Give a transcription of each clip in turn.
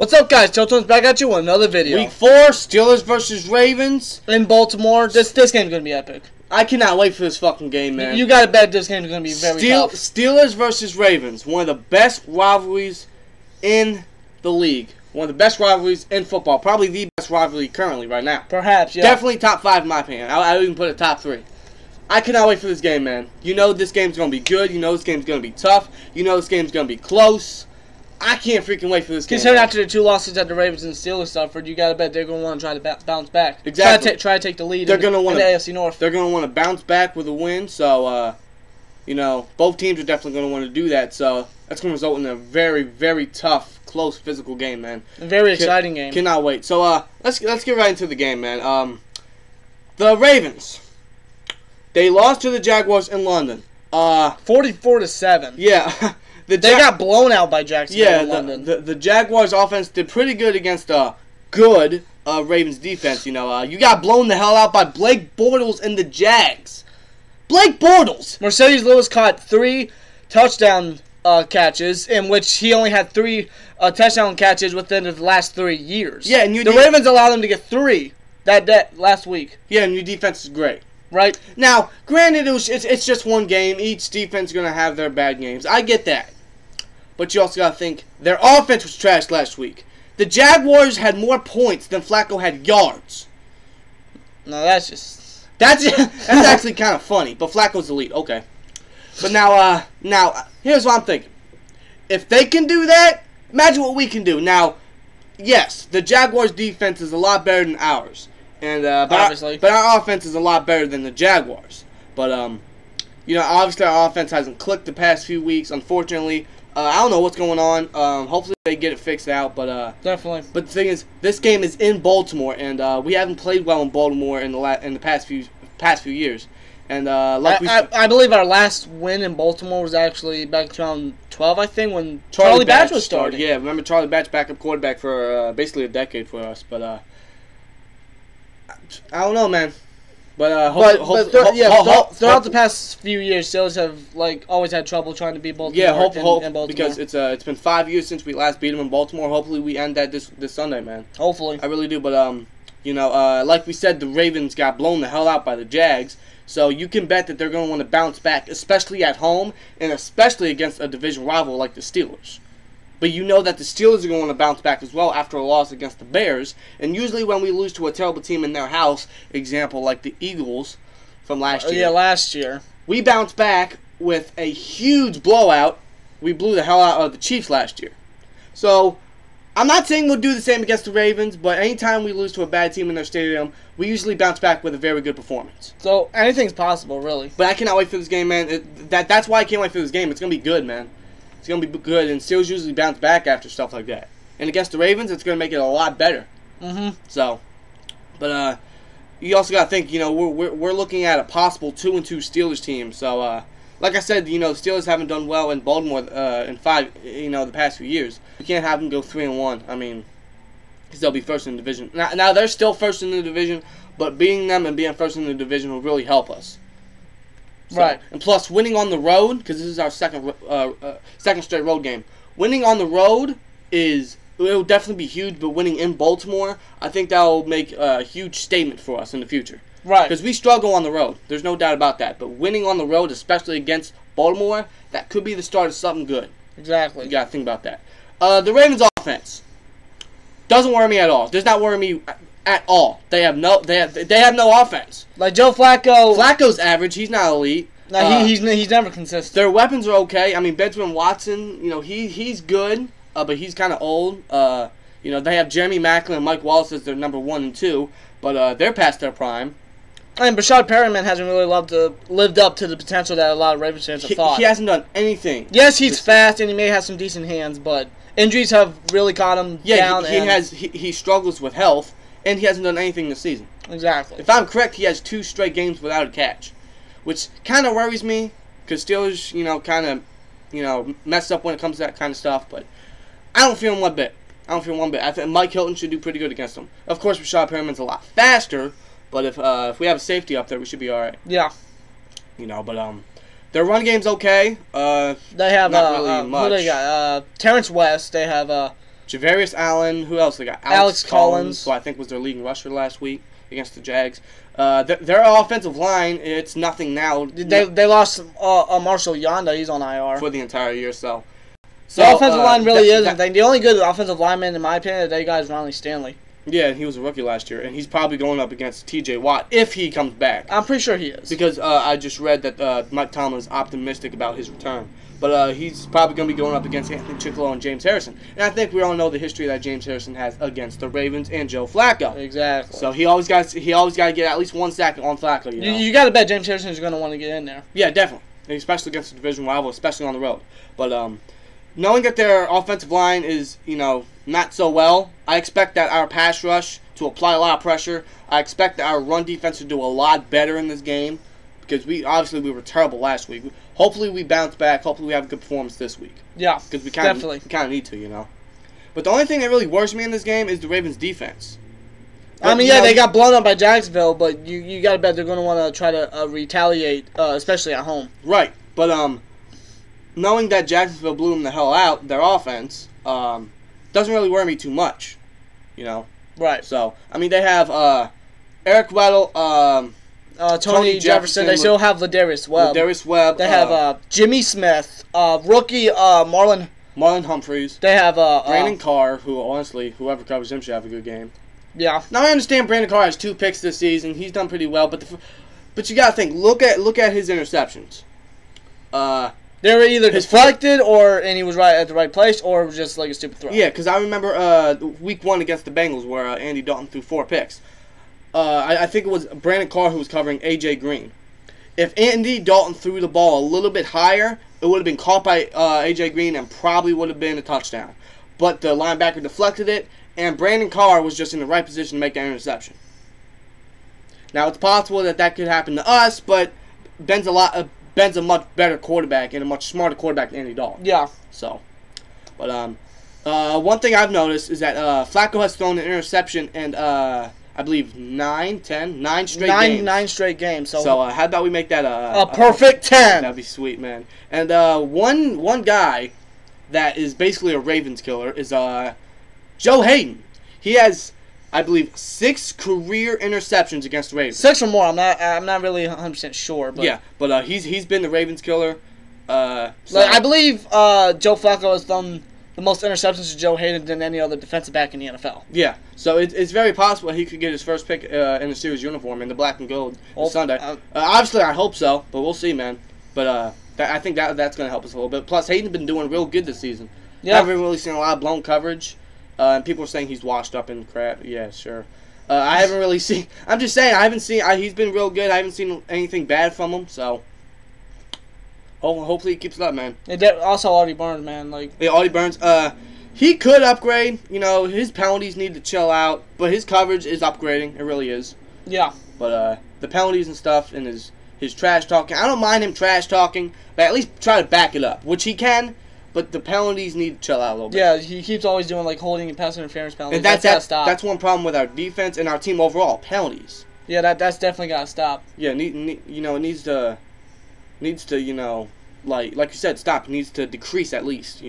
What's up, guys? Tilton's back at you with another video. Week 4, Steelers versus Ravens. In Baltimore. This game's going to be epic. I cannot wait for this fucking game, man. You got to bet this game's going to be very tough. Steelers versus Ravens. One of the best rivalries in the league. One of the best rivalries in football. Probably the best rivalry currently right now. Perhaps, yeah. Definitely top 5 in my opinion. I would even put it top 3. I cannot wait for this game, man. You know this game's going to be good. You know this game's going to be tough. You know this game's going to be close. I can't freaking wait for this game. Considering after the 2 losses that the Ravens and Steelers suffered, you got to bet they're going to want to try to bounce back. Exactly. Try to take the lead in the AFC North. They're going to want to bounce back with a win. So, you know, both teams are definitely going to want to do that. So that's going to result in a very, very tough, close, physical game, man. A very exciting game. Cannot wait. So let's get right into the game, man. The Ravens, they lost to the Jaguars in London. 44-7. Yeah. They got blown out by Jacksonville in London. The Jaguars offense did pretty good against a good Ravens defense. You know, you got blown the hell out by Blake Bortles and the Jags. Blake Bortles. Mercedes Lewis caught 3 touchdown catches, in which he only had 3 touchdown catches within the last 3 years. Yeah, and the Ravens allowed him to get 3 that last week. Yeah, and your defense is great. Right. Now, granted, it's just one game. Each defense is going to have their bad games. I get that. But you also got to think, their offense was trash last week. The Jaguars had more points than Flacco had yards. No, that's actually kind of funny. But Flacco's elite. Okay. But now here's what I'm thinking. If they can do that, imagine what we can do. Now, yes, the Jaguars' defense is a lot better than ours. And but our offense is a lot better than the Jaguars. But you know, obviously our offense hasn't clicked the past few weeks. Unfortunately, I don't know what's going on. Hopefully they get it fixed out. But definitely. But the thing is, this game is in Baltimore, and we haven't played well in Baltimore in the past few years. And I believe our last win in Baltimore was actually back in 2012, I think, when Charlie Batch was starting. Yeah, remember Charlie Batch, backup quarterback for basically a decade for us. But I don't know, man. But throughout the past few years, Steelers have always had trouble trying to beat Baltimore. Yeah, hope because it's been 5 years since we last beat them in Baltimore. Hopefully we end that this Sunday, man. Hopefully, I really do. But you know, like we said, the Ravens got blown the hell out by the Jags. So you can bet that they're going to want to bounce back, especially at home and especially against a division rival like the Steelers. But you know that the Steelers are going to want to bounce back as well after a loss against the Bears. And usually when we lose to a terrible team in their house, example like the Eagles from last year. Yeah, last year. We bounce back with a huge blowout. We blew the hell out of the Chiefs last year. So I'm not saying we'll do the same against the Ravens, but anytime we lose to a bad team in their stadium, we usually bounce back with a very good performance. So anything's possible, really. But I cannot wait for this game, man. That's why I can't wait for this game. It's going to be good, man. It's going to be good, and Steelers usually bounce back after stuff like that. And against the Ravens, it's going to make it a lot better. So, but you also got to think, you know, we're looking at a possible 2-2 Steelers team. So, like I said, you know, the Steelers haven't done well in Baltimore in the past few years. We can't have them go 3-1. I mean, because they'll be first in the division. Now they're still first in the division, but beating them and being first in the division will really help us. So, right. And plus, winning on the road, because this is our second straight road game. Winning on the road will definitely be huge, but winning in Baltimore, I think that will make a huge statement for us in the future. Right. Because we struggle on the road. There's no doubt about that. But winning on the road, especially against Baltimore, that could be the start of something good. Exactly. You got to think about that. The Ravens offense doesn't worry me at all. Does not worry me at all. They have no offense. Like Joe Flacco. Flacco's average. He's not elite. No, he's never consistent. Their weapons are okay. I mean, Benjamin Watson, you know, he's good, but he's kind of old. You know, they have Jeremy Maclin and Mike Wallace as their number 1 and 2, but they're past their prime. And Brashad Perriman hasn't really lived up to the potential that a lot of Ravens fans have thought. He hasn't done anything. Yes, he's fast and he may have some decent hands, but injuries have really caught him down. He struggles with health, and he hasn't done anything this season. Exactly. If I'm correct, he has 2 straight games without a catch, which kind of worries me because Steelers, you know, kind of, you know, mess up when it comes to that kind of stuff. But I don't feel him one bit. I think Mike Hilton should do pretty good against him. Of course, Brashad Perriman's a lot faster, but if we have a safety up there, we should be all right. Yeah. You know, but their run game's okay. They have not really much. who they got? Terrence West. They have Javarius Allen. Who else they got? Alex Collins, who I think was their leading rusher last week against the Jags. Their offensive line, it's nothing now. They lost Marshall Yanda. He's on IR for the entire year. So the offensive line really is anything. The only good offensive lineman, in my opinion, that guy is Ronnie Stanley. Yeah, and he was a rookie last year, and he's probably going up against T.J. Watt if he comes back. I'm pretty sure he is. Because I just read that Mike Tomlin is optimistic about his return. But he's probably going to be going up against Anthony Chickillo and James Harrison. And I think we all know the history that James Harrison has against the Ravens and Joe Flacco. Exactly. So he always got to get at least 1 sack on Flacco. You got to bet James Harrison is going to want to get in there. Yeah, definitely. And especially against the division rival, especially on the road. But knowing that their offensive line is, not so well, I expect that our pass rush to apply a lot of pressure. I expect that our run defense to do a lot better in this game because we were terrible last week. Hopefully we bounce back. Hopefully we have a good performance this week. Yeah, because we kind of need to, But the only thing that really worries me in this game is the Ravens' defense. They got blown up by Jacksonville, but you got to bet they're going to want to try to retaliate, especially at home. Right, but knowing that Jacksonville blew them the hell out, their offense doesn't really worry me too much, Right. So they have Eric Weddle, Tony Jefferson. They still have Ladarius Webb. They have Jimmy Smith, rookie Marlon Humphreys. They have Brandon Carr, who honestly, whoever covers him should have a good game. Yeah. Now I understand Brandon Carr has 2 picks this season. He's done pretty well, but you gotta think. Look at his interceptions. They were either deflected and he was right at the right place, or it was just like a stupid throw. Yeah, because I remember week 1 against the Bengals where Andy Dalton threw 4 picks. I think it was Brandon Carr who was covering A.J. Green. If Andy Dalton threw the ball a little bit higher, it would have been caught by A.J. Green and probably would have been a touchdown. But the linebacker deflected it, and Brandon Carr was just in the right position to make that interception. Now, it's possible that could happen to us, but Ben's a much better quarterback and a much smarter quarterback than Andy Dalton. Yeah. So, but one thing I've noticed is that Flacco has thrown an interception and I believe 9 straight games. 9 straight games. So how about we make that a perfect 10? That'd be sweet, man. And one guy that is basically a Ravens killer is Joe Hayden. He has, I believe, 6 career interceptions against the Ravens. 6 or more. I'm not really 100% sure. But yeah, but he's been the Ravens killer. I believe Joe Flacco has thrown the most interceptions to Joe Hayden than any other defensive back in the NFL. Yeah, so it's very possible he could get his first pick in the series uniform in the black and gold Sunday. Obviously, I hope so, but we'll see, man. But I think that's going to help us a little bit. Plus, Hayden's been doing real good this season. Yeah. I haven't really seen a lot of blown coverage. And people are saying he's washed up in crap. Yeah, sure. I haven't really seen. I'm just saying I haven't seen. He's been real good. I haven't seen anything bad from him. So hopefully he keeps it up, man. Also, Artie Burns, man. Artie Burns. He could upgrade. His penalties need to chill out, but his coverage is upgrading. It really is. Yeah. But the penalties and stuff and his trash talking. I don't mind him trash talking, but at least try to back it up, which he can. But the penalties need to chill out a little bit. Yeah, he keeps always doing holding and pass interference penalties. And that's gotta stop. That's one problem with our defense and our team overall. Penalties. Yeah, that's definitely gotta stop. Yeah, it needs to like you said, stop. It needs to decrease at least.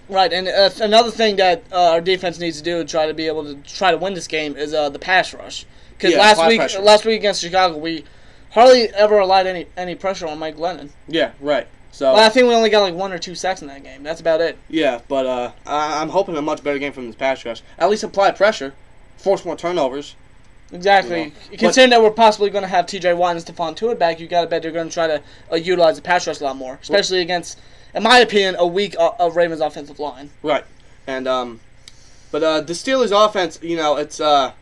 Right, and another thing that our defense needs to do to try to be able to win this game is the pass rush. Because last week against Chicago, we hardly ever allowed any pressure on Mike Glennon. Yeah, right. So I think we only got 1 or 2 sacks in that game. That's about it. Yeah, but I'm hoping a much better game from this pass rush. At least apply pressure, force more turnovers. Exactly. Considering that we're possibly going to have T.J. Watt and Stephon Tuitt back, you got to bet they're going to try to utilize the pass rush a lot more, especially against, in my opinion, a weak Ravens offensive line. Right. And but the Steelers offense, it's I'm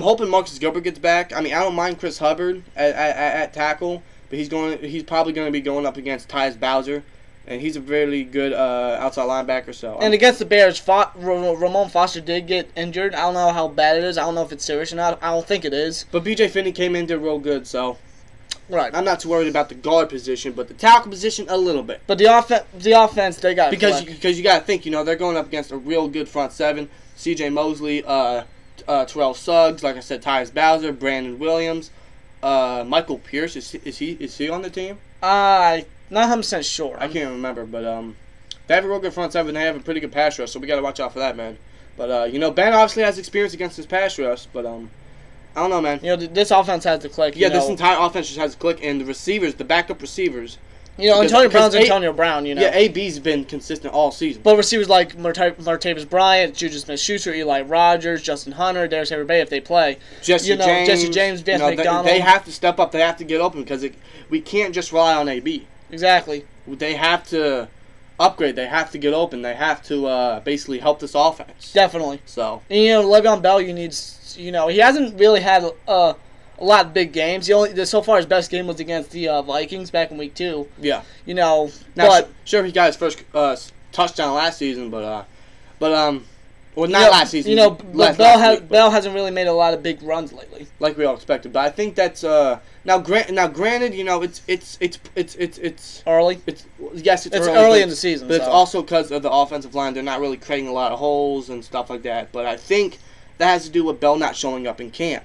hoping Marcus Gilbert gets back. I don't mind Chris Hubbard at tackle. But he's probably going to be going up against Tyus Bowser, and he's a really good outside linebacker. So and against the Bears, Ramon Foster did get injured. I don't know how bad it is. I don't know if it's serious or not. I don't think it is. But B.J. Finney came in, did real good. So right, I'm not too worried about the guard position, but the tackle position a little bit. But the offense they got because you got to think, they're going up against a real good front seven: C.J. Mosley, Terrell Suggs, like I said, Tyus Bowser, Brandon Williams. Michael Pierce, is he on the team? Not 100% sure. I can't remember, but They have a real good front seven. They have a pretty good pass rush, so we got to watch out for that, man. But, you know, Ben obviously has experience against his pass rush, but, I don't know, man. You know, this offense has to click. Yeah, this entire offense just has to click, and the receivers, the backup receivers. You know, Antonio Brown's Antonio Brown, you know. Yeah, AB's been consistent all season. But receivers like Martavis Bryant, Juju Smith-Schuster, Eli Rogers, Justin Hunter, Darius Bay, if they play. Jesse James, Vance McDonald. They have to step up. They have to get open because we can't just rely on AB. Exactly. They have to upgrade. They have to get open. They have to basically help this offense. Definitely. So. And, you know, Le'Veon Bell, he hasn't really had a lot of big games. So far his best game was against the Vikings back in week 2. Yeah. You know, now, sure he got his first touchdown last season, well, not last season. You know, Bell hasn't really made a lot of big runs lately, like we all expected. But I think that's now granted, you know, it's early. It's early in the season, but it's also because of the offensive line. They're not really creating a lot of holes and stuff like that. But I think that has to do with Bell not showing up in camp.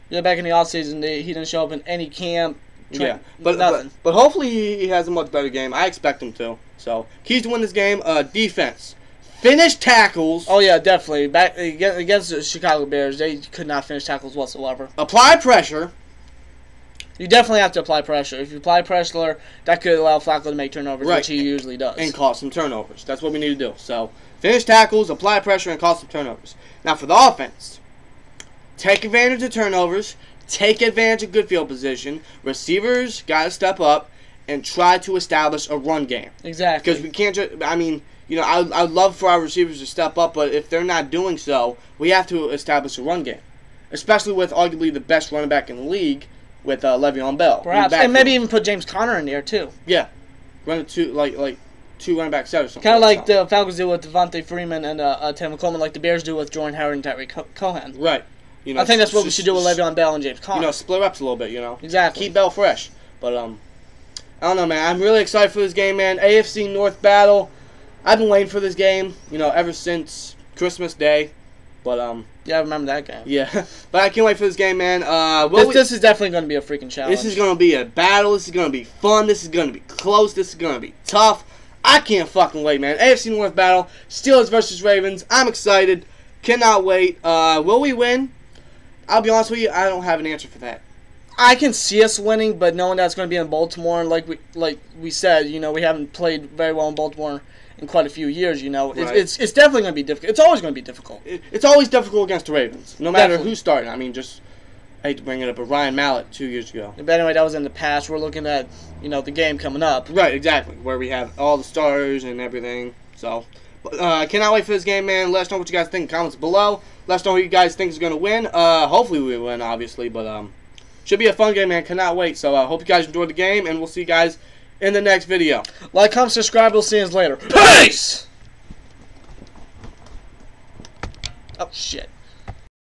Yeah, back in the offseason, he didn't show up in any camp. But hopefully he has a much better game. I expect him to. So, keys to win this game, defense. Finish tackles. Oh, yeah, definitely. Back against the Chicago Bears, they could not finish tackles whatsoever. Apply pressure. You definitely have to apply pressure. If you apply pressure, that could allow Flacco to make turnovers, which he usually does. And cause some turnovers. That's what we need to do. So, finish tackles, apply pressure, and cause some turnovers. Now, for the offense. Take advantage of turnovers. Take advantage of good field position. Receivers got to step up and try to establish a run game. Exactly. Because we can't just, I mean, you know, I'd love for our receivers to step up, but if they're not doing so, we have to establish a run game. Especially with arguably the best running back in the league with Le'Veon Bell. Perhaps. And maybe even put James Conner in there, two running back set or something. Kind of like the Falcons do with Devontae Freeman and Tim McCollum, like the Bears do with Jordan Howard and Tyreek Cohen. Right. You know, I think that's what we should do with Le'Veon Bell and James Conner. You know, split reps a little bit, you know. Exactly. Keep Bell fresh. But, I don't know, man. I'm really excited for this game, man. AFC North battle. I've been waiting for this game, you know, ever since Christmas Day. But, yeah, I remember that game. Yeah. But I can't wait for this game, man. This is definitely going to be a freaking challenge. This is going to be a battle. This is going to be fun. This is going to be close. This is going to be tough. I can't fucking wait, man. AFC North battle. Steelers versus Ravens. I'm excited. Cannot wait. Will we win? I'll be honest with you, I don't have an answer for that. I can see us winning, but knowing that's going to be in Baltimore, and like we said, you know, we haven't played very well in Baltimore in quite a few years, you know. Right. It's definitely going to be difficult. It's always going to be difficult. It's always difficult against the Ravens, no matter who's starting. I mean, I hate to bring it up, but Ryan Mallett 2 years ago. But anyway, that was in the past. We're looking at, you know, the game coming up. Right, exactly, where we have all the stars and everything. So, I cannot wait for this game, man. Let us know what you guys think in the comments below. Let us know who you guys think is going to win. Hopefully we win, obviously, but should be a fun game, man. Cannot wait. So, hope you guys enjoyed the game, and we'll see you guys in the next video. Like, comment, subscribe. We'll see you later. Peace! Oh, shit.